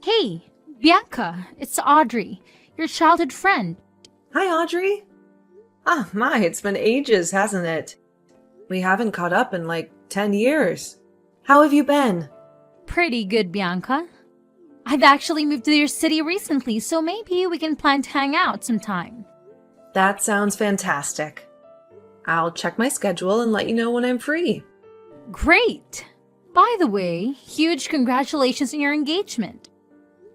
Hey, Bianca, it's Audrey, your childhood friend. Hi, Audrey. It's been ages, hasn't it? We haven't caught up in like 10 years. How have you been? Pretty good, Bianca. I've actually moved to your city recently, so maybe we can plan to hang out sometime. That sounds fantastic. I'll check my schedule and let you know when I'm free. Great! By the way, huge congratulations on your engagement.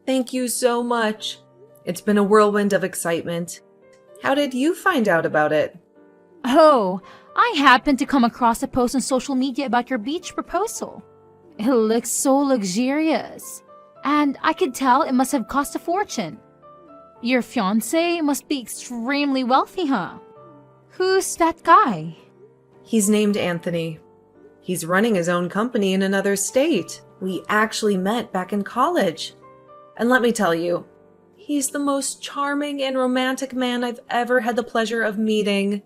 Thank you so much. It's been a whirlwind of excitement. How did you find out about it? Oh, I happened to come across a post on social media about your beach proposal. It looks so luxurious, and I could tell it must have cost a fortune. Your fiancé must be extremely wealthy, huh? Who's that guy? He's named Anthony. He's running his own company in another state. We actually met back in college. And let me tell you, he's the most charming and romantic man I've ever had the pleasure of meeting.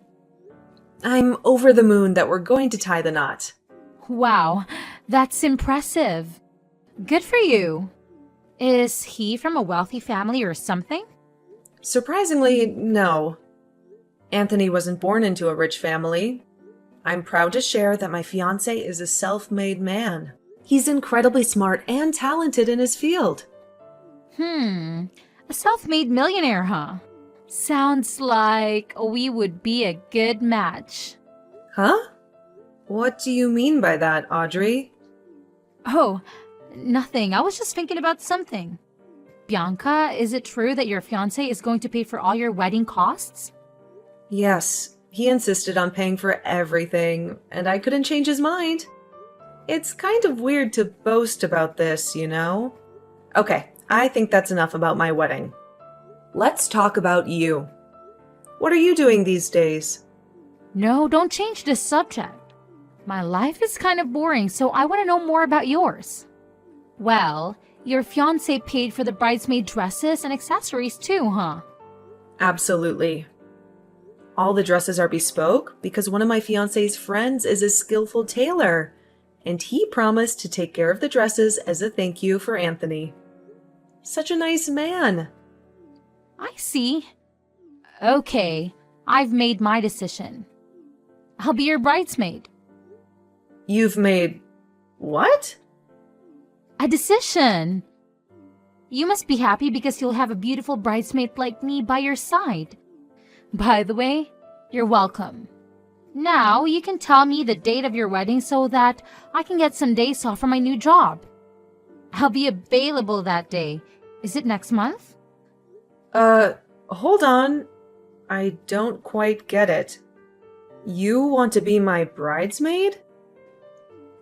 I'm over the moon that we're going to tie the knot. Wow, that's impressive. Good for you. Is he from a wealthy family or something? Surprisingly, no. Anthony wasn't born into a rich family. I'm proud to share that my fiancé is a self-made man. He's incredibly smart and talented in his field. A self-made millionaire, huh? Sounds like we would be a good match. Huh? What do you mean by that, Audrey? Oh, nothing. I was just thinking about something. Bianca, is it true that your fiancé is going to pay for all your wedding costs? Yes, he insisted on paying for everything, and I couldn't change his mind. It's kind of weird to boast about this, you know? Okay, I think that's enough about my wedding. Let's talk about you. What are you doing these days? No, don't change the subject. My life is kind of boring, so I want to know more about yours. Well, your fiancé paid for the bridesmaid dresses and accessories too, huh? Absolutely. All the dresses are bespoke because one of my fiancé's friends is a skillful tailor, and he promised to take care of the dresses as a thank you for Anthony. Such a nice man. I see. Okay, I've made my decision. I'll be your bridesmaid. You've made what? A decision. You must be happy because you'll have a beautiful bridesmaid like me by your side. By the way, you're welcome. Now you can tell me the date of your wedding so that I can get some days off from my new job. I'll be available that day. Is it next month? Hold on. I don't quite get it. You want to be my bridesmaid?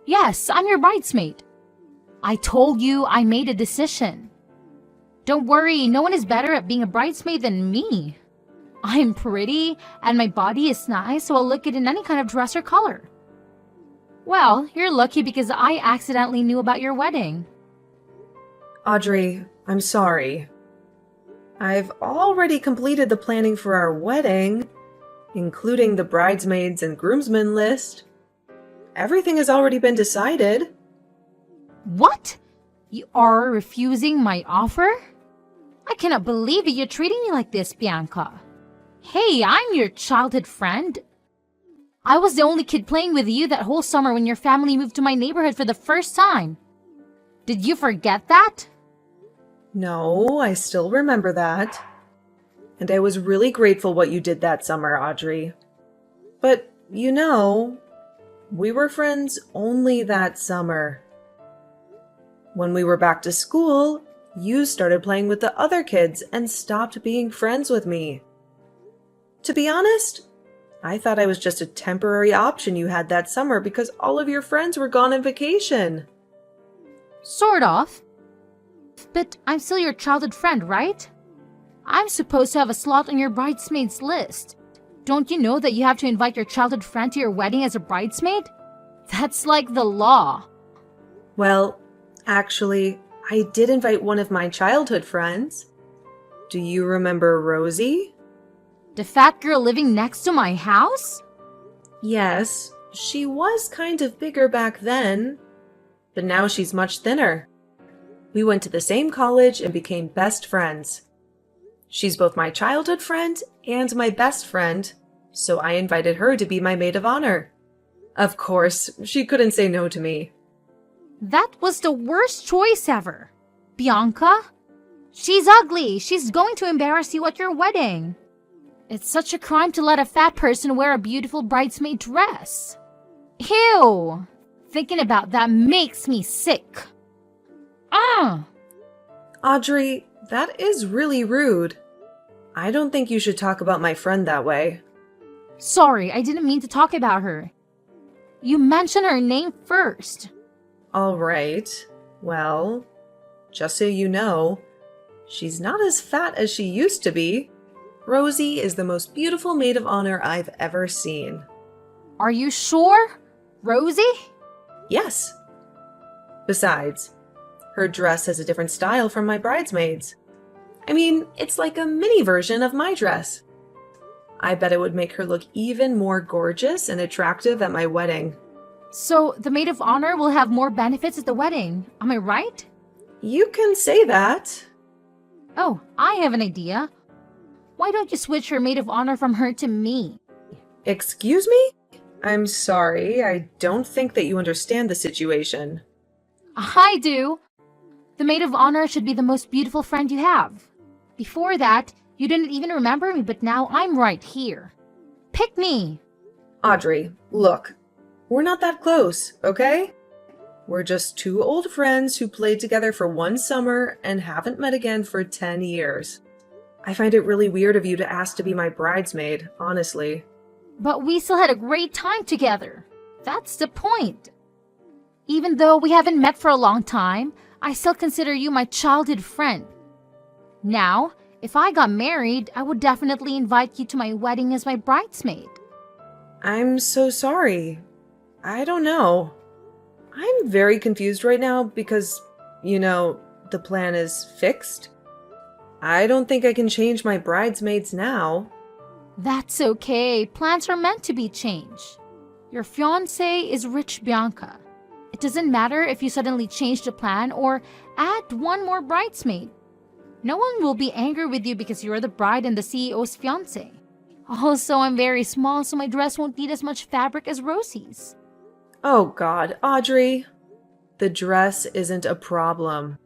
Yes, I'm your bridesmaid. I told you I made a decision. Don't worry, no one is better at being a bridesmaid than me. I'm pretty, and my body is nice, so I'll look good in any kind of dress or color. Well, you're lucky because I accidentally knew about your wedding. Audrey, I'm sorry. I've already completed the planning for our wedding, including the bridesmaids and groomsmen list. Everything has already been decided. What? You are refusing my offer? I cannot believe that you're treating me like this, Bianca. Hey, I'm your childhood friend. I was the only kid playing with you that whole summer when your family moved to my neighborhood for the first time. Did you forget that? No, I still remember that. And I was really grateful what you did that summer, Audrey. But, you know, we were friends only that summer. When we were back to school, you started playing with the other kids and stopped being friends with me. To be honest, I thought I was just a temporary option you had that summer because all of your friends were gone on vacation. Sort of. But I'm still your childhood friend, right? I'm supposed to have a slot on your bridesmaids list. Don't you know that you have to invite your childhood friend to your wedding as a bridesmaid? That's like the law. Well, actually, I did invite one of my childhood friends. Do you remember Rosie? The fat girl living next to my house? Yes, she was kind of bigger back then, but now she's much thinner. We went to the same college and became best friends. She's both my childhood friend and my best friend, so I invited her to be my maid of honor. Of course, she couldn't say no to me. That was the worst choice ever. Bianca? She's ugly. She's going to embarrass you at your wedding. It's such a crime to let a fat person wear a beautiful bridesmaid dress. Ew! Thinking about that makes me sick. Audrey, that is really rude. I don't think you should talk about my friend that way. Sorry, I didn't mean to talk about her. You mentioned her name first. All right. Well, just so you know, she's not as fat as she used to be. Rosie is the most beautiful maid of honor I've ever seen. Are you sure? Rosie? Yes. Besides, her dress has a different style from my bridesmaids. I mean, it's like a mini version of my dress. I bet it would make her look even more gorgeous and attractive at my wedding. So the maid of honor will have more benefits at the wedding. Am I right? You can say that. Oh, I have an idea. Why don't you switch your maid of honor from her to me? Excuse me? I'm sorry, I don't think that you understand the situation. I do. The maid of honor should be the most beautiful friend you have. Before that, you didn't even remember me, but now I'm right here. Pick me. Audrey, look, we're not that close, okay? We're just two old friends who played together for one summer and haven't met again for 10 years. I find it really weird of you to ask to be my bridesmaid, honestly. But we still had a great time together. That's the point. Even though we haven't met for a long time, I still consider you my childhood friend. Now, if I got married, I would definitely invite you to my wedding as my bridesmaid. I'm so sorry. I don't know. I'm very confused right now because, the plan is fixed. I don't think I can change my bridesmaids now. That's okay. Plans are meant to be changed. Your fiancé is rich, Bianca. It doesn't matter if you suddenly change the plan or add one more bridesmaid. No one will be angry with you because you're the bride and the CEO's fiancé. Also, I'm very small, so my dress won't need as much fabric as Rosie's. Oh God, Audrey. The dress isn't a problem.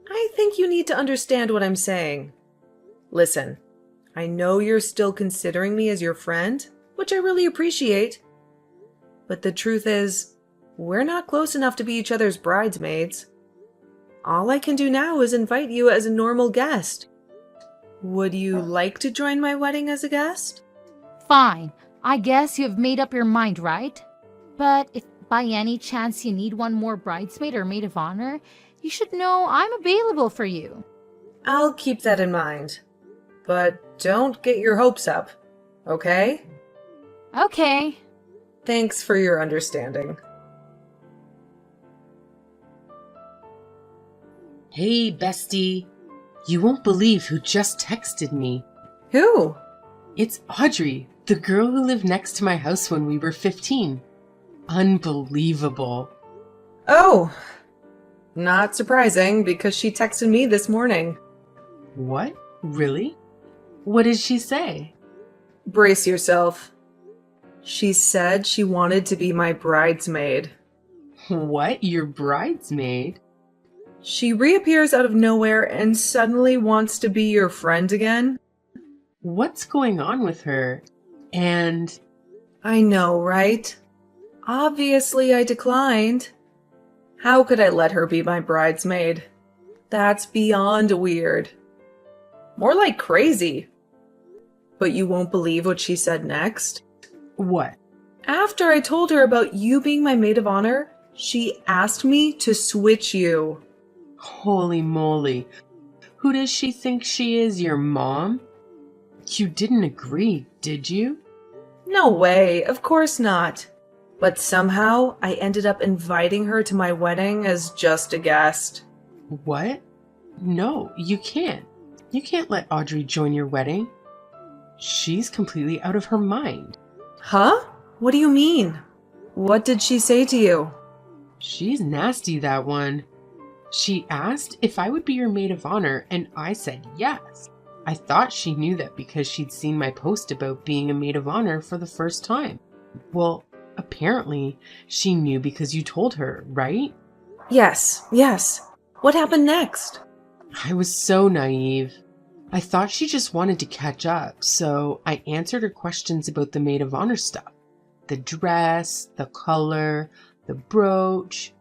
I think you need to understand what I'm saying. Listen, I know you're still considering me as your friend, which I really appreciate. But the truth is, we're not close enough to be each other's bridesmaids. All I can do now is invite you as a normal guest. Would you like to join my wedding as a guest? Fine. I guess you have made up your mind, right? But if by any chance you need one more bridesmaid or maid of honor, you should know I'm available for you. I'll keep that in mind. But don't get your hopes up, okay? Okay. Thanks for your understanding. Hey, bestie. You won't believe who just texted me. Who? It's Audrey, the girl who lived next to my house when we were 15. Unbelievable. Oh, not surprising because she texted me this morning. What? Really? What did she say? Brace yourself. She said she wanted to be my bridesmaid. What? Your bridesmaid? She reappears out of nowhere and suddenly wants to be your friend again? What's going on with her? And... I know, right? Obviously, I declined. How could I let her be my bridesmaid? That's beyond weird. More like crazy. But you won't believe what she said next. What? After I told her about you being my maid of honor, she asked me to switch you. Holy moly. Who does she think she is, your mom? You didn't agree, did you? No way, of course not. But somehow, I ended up inviting her to my wedding as just a guest. What? No, you can't. You can't let Audrey join your wedding. She's completely out of her mind. Huh? What do you mean? What did she say to you? She's nasty, that one. She asked if I would be your maid of honor, and I said yes. I thought she knew that because she'd seen my post about being a maid of honor for the first time. Well, apparently she knew because you told her, right? Yes. What happened next? I was so naive. I thought she just wanted to catch up, so I answered her questions about the maid of honor stuff. The dress, the color, the brooch.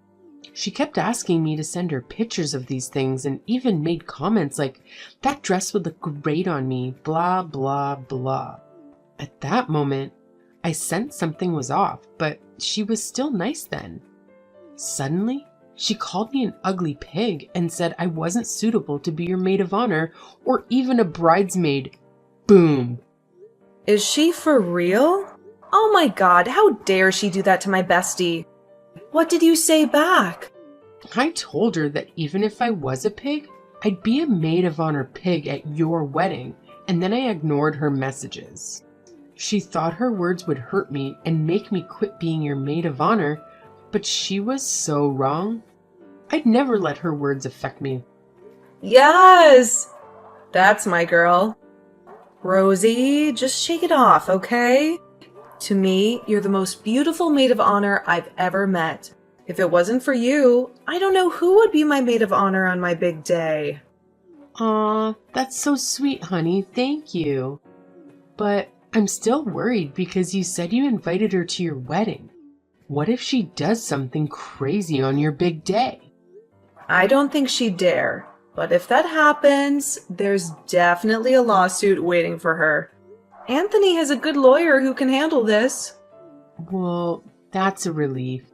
She kept asking me to send her pictures of these things and even made comments like, that dress would look great on me, blah, blah, blah. At that moment, I sensed something was off, but she was still nice then. Suddenly, she called me an ugly pig and said I wasn't suitable to be your maid of honor or even a bridesmaid. Boom. Is she for real? Oh my god, how dare she do that to my bestie? What did you say back? I told her that even if I was a pig, I'd be a maid of honor pig at your wedding, and then I ignored her messages. She thought her words would hurt me and make me quit being your maid of honor, but she was so wrong. I'd never let her words affect me. Yes! That's my girl. Rosie, just shake it off, okay? To me, you're the most beautiful maid of honor I've ever met. If it wasn't for you, I don't know who would be my maid of honor on my big day. Aw, that's so sweet, honey. Thank you. But I'm still worried because you said you invited her to your wedding. What if she does something crazy on your big day? I don't think she'd dare, but if that happens, there's definitely a lawsuit waiting for her. Anthony has a good lawyer who can handle this. Well, that's a relief.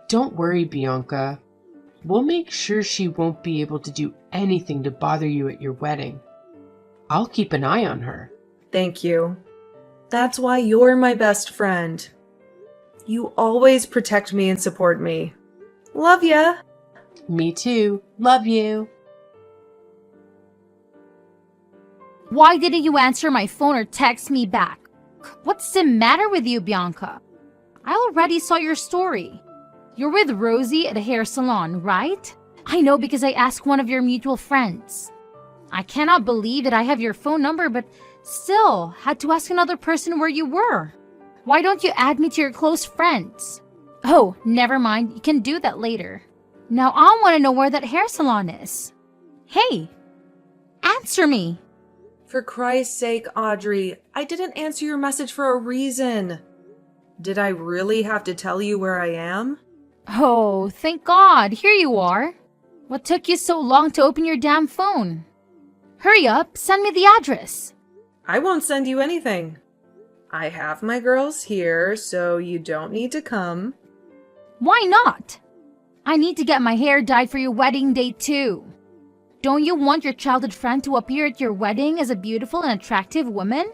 Don't worry, Bianca. We'll make sure she won't be able to do anything to bother you at your wedding. I'll keep an eye on her. Thank you. That's why you're my best friend. You always protect me and support me. Love ya! Me too. Love you. Why didn't you answer my phone or text me back? What's the matter with you, Bianca? I already saw your story. You're with Rosie at a hair salon, right? I know because I asked one of your mutual friends. I cannot believe that I have your phone number, but still had to ask another person where you were. Why don't you add me to your close friends? Oh, never mind. You can do that later. Now I want to know where that hair salon is. Hey, answer me. For Christ's sake, Audrey, I didn't answer your message for a reason. Did I really have to tell you where I am? Oh, thank God. Here you are. What took you so long to open your damn phone? Hurry up, send me the address. I won't send you anything. I have my girls here, so you don't need to come. Why not? I need to get my hair dyed for your wedding day too. Don't you want your childhood friend to appear at your wedding as a beautiful and attractive woman?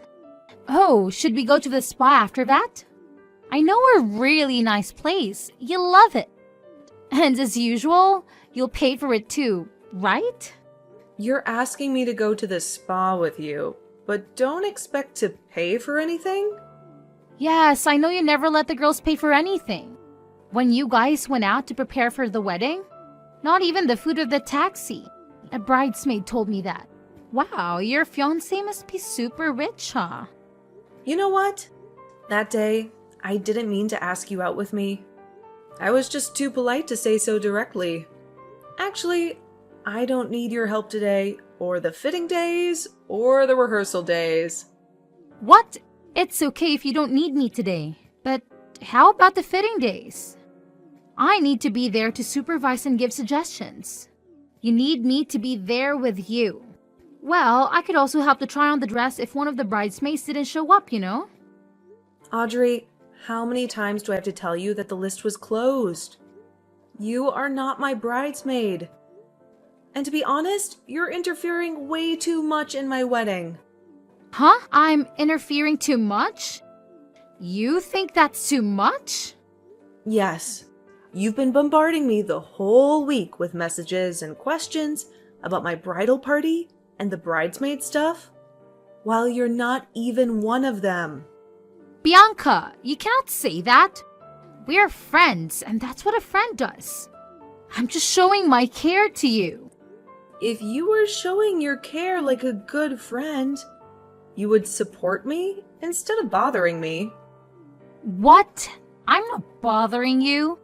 Oh, should we go to the spa after that? I know a really nice place. You'll love it. And as usual, you'll pay for it too, right? You're asking me to go to the spa with you, but don't expect to pay for anything? Yes, I know you never let the girls pay for anything. When you guys went out to prepare for the wedding, not even the food or the taxi. A bridesmaid told me that. Wow, your fiancé must be super rich, huh? You know what? That day, I didn't mean to ask you out with me. I was just too polite to say so directly. Actually, I don't need your help today, or the fitting days, or the rehearsal days. What? It's okay if you don't need me today. But how about the fitting days? I need to be there to supervise and give suggestions. You need me to be there with you. Well, I could also help to try on the dress if one of the bridesmaids didn't show up, you know? Audrey, how many times do I have to tell you that the list was closed? You are not my bridesmaid. And to be honest, you're interfering way too much in my wedding. Huh? I'm interfering too much? You think that's too much? Yes. You've been bombarding me the whole week with messages and questions about my bridal party and the bridesmaid stuff, while you're not even one of them. Bianca, you cannot say that. We are friends, and that's what a friend does. I'm just showing my care to you. If you were showing your care like a good friend, you would support me instead of bothering me. What? I'm not bothering you.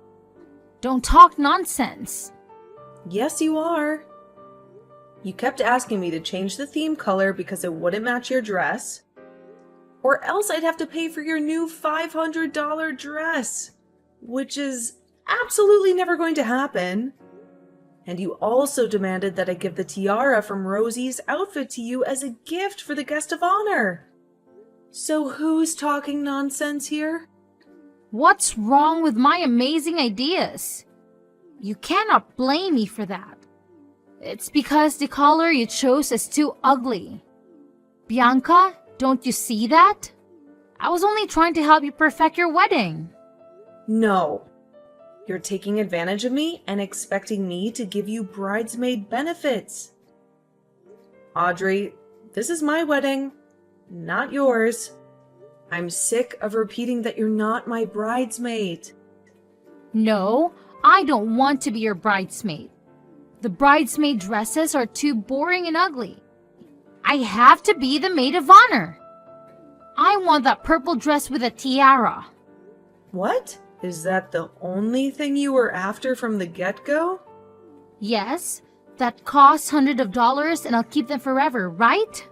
Don't talk nonsense. Yes, you are. You kept asking me to change the theme color because it wouldn't match your dress, or else I'd have to pay for your new $500 dress, which is absolutely never going to happen. And you also demanded that I give the tiara from Rosie's outfit to you as a gift for the guest of honor. So who's talking nonsense here? What's wrong with my amazing ideas? You cannot blame me for that. It's because the color you chose is too ugly. Bianca, don't you see that? I was only trying to help you perfect your wedding. No. You're taking advantage of me and expecting me to give you bridesmaid benefits. Audrey, this is my wedding, not yours. I'm sick of repeating that you're not my bridesmaid. No, I don't want to be your bridesmaid. The bridesmaid dresses are too boring and ugly. I have to be the maid of honor. I want that purple dress with a tiara. What? Is that the only thing you were after from the get-go? Yes, that costs hundreds of dollars and I'll keep them forever, right?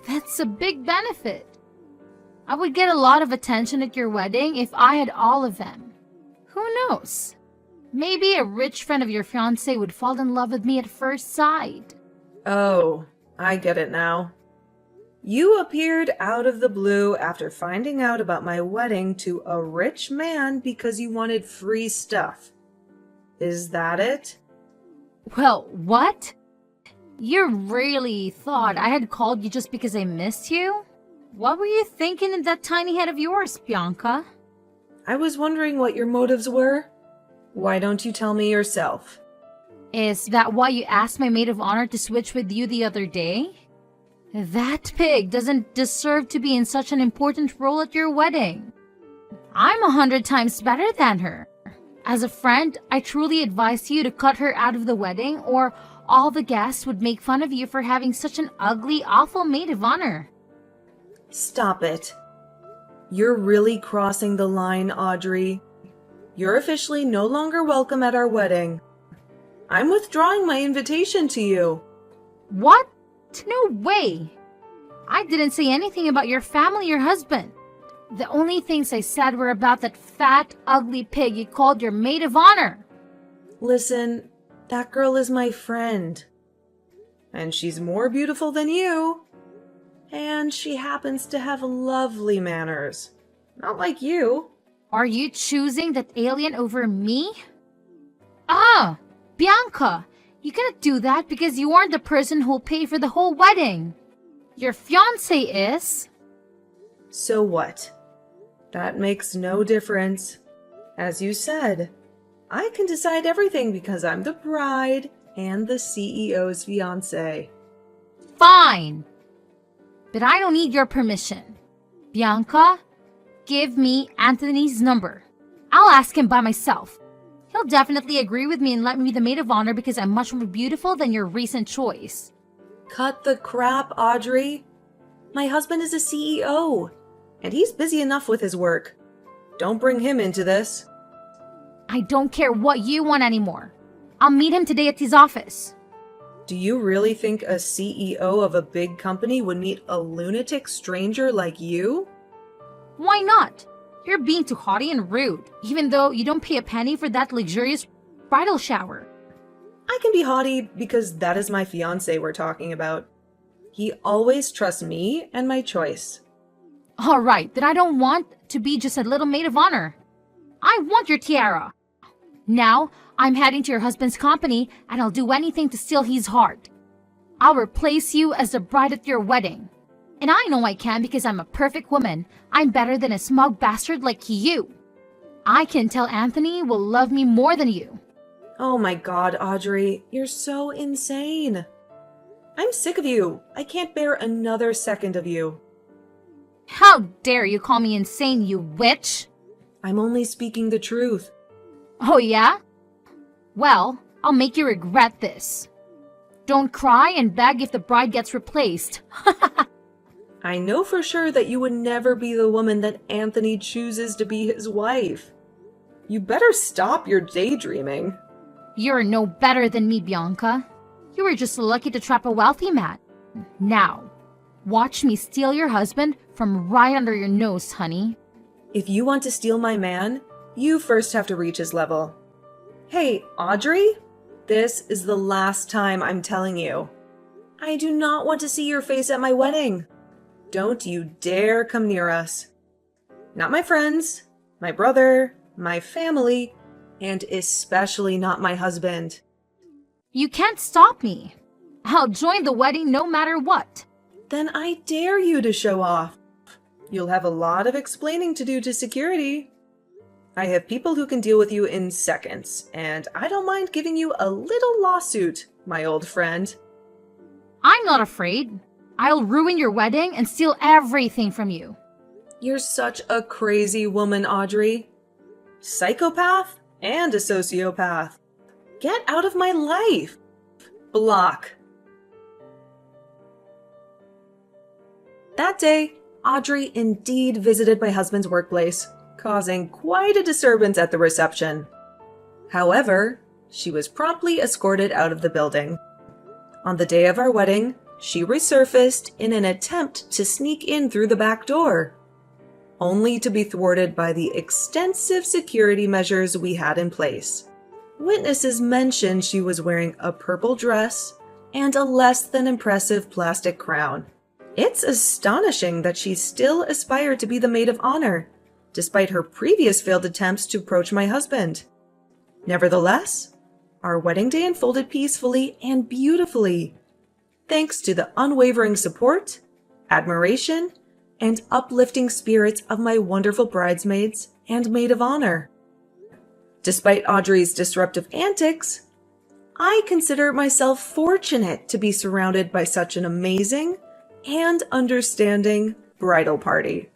That's a big benefit. I would get a lot of attention at your wedding if I had all of them. Who knows? Maybe a rich friend of your fiancé would fall in love with me at first sight. Oh, I get it now. You appeared out of the blue after finding out about my wedding to a rich man because you wanted free stuff. Is that it? Well, what? You really thought I had called you just because I missed you? What were you thinking in that tiny head of yours, Bianca? I was wondering what your motives were. Why don't you tell me yourself? Is that why you asked my maid of honor to switch with you the other day? That pig doesn't deserve to be in such an important role at your wedding. I'm 100 times better than her. As a friend, I truly advise you to cut her out of the wedding, or all the guests would make fun of you for having such an ugly, awful maid of honor. Stop it. You're really crossing the line, Audrey. You're officially no longer welcome at our wedding. I'm withdrawing my invitation to you. What? No way! I didn't say anything about your family or husband. The only things I said were about that fat, ugly pig you called your maid of honor. Listen, that girl is my friend. And she's more beautiful than you. And she happens to have lovely manners. Not like you. Are you choosing that alien over me? Ah, Bianca! You cannot do that because you aren't the person who'll pay for the whole wedding. Your fiancé is. So what? That makes no difference. As you said, I can decide everything because I'm the bride and the CEO's fiancé. Fine. But I don't need your permission. Bianca, give me Anthony's number. I'll ask him by myself. He'll definitely agree with me and let me be the maid of honor because I'm much more beautiful than your recent choice. Cut the crap, Audrey. My husband is a CEO, and he's busy enough with his work. Don't bring him into this. I don't care what you want anymore. I'll meet him today at his office. Do you really think a CEO of a big company would meet a lunatic stranger like you? Why not? You're being too haughty and rude, even though you don't pay a penny for that luxurious bridal shower. I can be haughty because that is my fiancé we're talking about. He always trusts me and my choice. All right, then I don't want to be just a little maid of honor. I want your tiara. Now, I'm heading to your husband's company, and I'll do anything to steal his heart. I'll replace you as the bride at your wedding. And I know I can because I'm a perfect woman. I'm better than a smug bastard like you. I can tell Anthony will love me more than you. Oh my god, Audrey, you're so insane. I'm sick of you. I can't bear another second of you. How dare you call me insane, you witch? I'm only speaking the truth. Oh yeah? Well, I'll make you regret this. Don't cry and beg if the bride gets replaced. I know for sure that you would never be the woman that Anthony chooses to be his wife. You better stop your daydreaming. You're no better than me, Bianca. You were just lucky to trap a wealthy man. Now, watch me steal your husband from right under your nose, honey. If you want to steal my man, you first have to reach his level. Hey, Audrey? This is the last time I'm telling you. I do not want to see your face at my wedding. Don't you dare come near us. Not my friends, my brother, my family, and especially not my husband. You can't stop me. I'll join the wedding no matter what. Then I dare you to show off. You'll have a lot of explaining to do to security. I have people who can deal with you in seconds, and I don't mind giving you a little lawsuit, my old friend. I'm not afraid. I'll ruin your wedding and steal everything from you. You're such a crazy woman, Audrey. Psychopath and a sociopath. Get out of my life. Block. That day, Audrey indeed visited my husband's workplace, causing quite a disturbance at the reception. However, she was promptly escorted out of the building. On the day of our wedding, she resurfaced in an attempt to sneak in through the back door, only to be thwarted by the extensive security measures we had in place. Witnesses mentioned she was wearing a purple dress and a less than impressive plastic crown. It's astonishing that she still aspired to be the maid of honor, despite her previous failed attempts to approach my husband. Nevertheless, our wedding day unfolded peacefully and beautifully, thanks to the unwavering support, admiration, and uplifting spirits of my wonderful bridesmaids and maid of honor. Despite Audrey's disruptive antics, I consider myself fortunate to be surrounded by such an amazing and understanding bridal party.